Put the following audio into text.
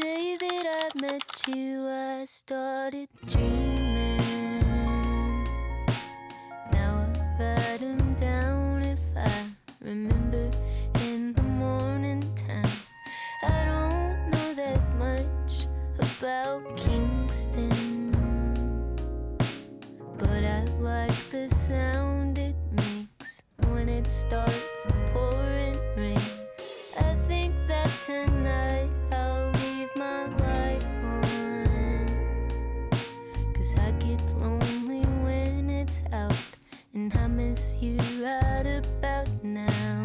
day that I met you, I started dreaming. Now I write them down if I remember in the morning time. I don't know that much about Kingston, but I like the sound it makes when it starts pouring rain. I think that tonight I'll leave my light on, 'cause I get lonely when it's out, and I miss you right about now.